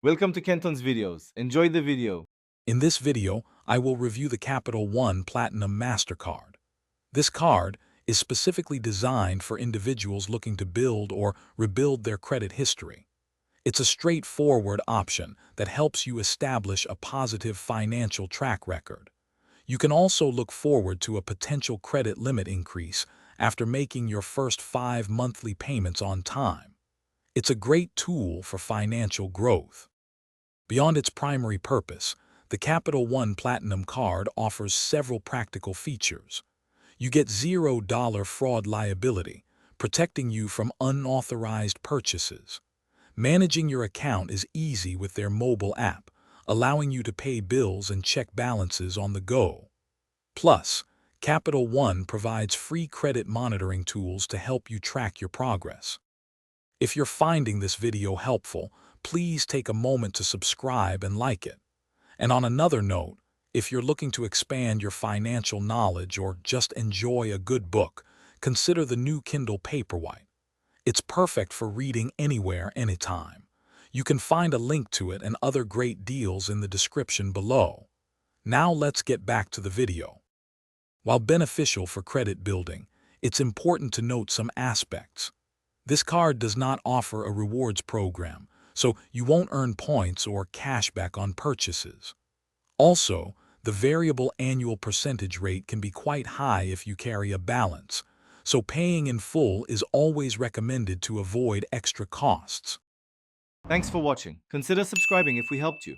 Welcome to Kenton's videos. Enjoy the video. In this video, I will review the Capital One Platinum Mastercard. This card is specifically designed for individuals looking to build or rebuild their credit history. It's a straightforward option that helps you establish a positive financial track record. You can also look forward to a potential credit limit increase after making your first 5 monthly payments on time. It's a great tool for financial growth. Beyond its primary purpose, the Capital One Platinum Card offers several practical features. You get $0 fraud liability, protecting you from unauthorized purchases. Managing your account is easy with their mobile app, allowing you to pay bills and check balances on the go. Plus, Capital One provides free credit monitoring tools to help you track your progress. If you're finding this video helpful, please take a moment to subscribe and like it. And on another note, if you're looking to expand your financial knowledge or just enjoy a good book, consider the new Kindle Paperwhite. It's perfect for reading anywhere, anytime. You can find a link to it and other great deals in the description below. Now let's get back to the video. While beneficial for credit building, it's important to note some aspects. This card does not offer a rewards program, so you won't earn points or cashback on purchases. Also, the variable annual percentage rate can be quite high if you carry a balance, so paying in full is always recommended to avoid extra costs. Thanks for watching. Consider subscribing if we helped you.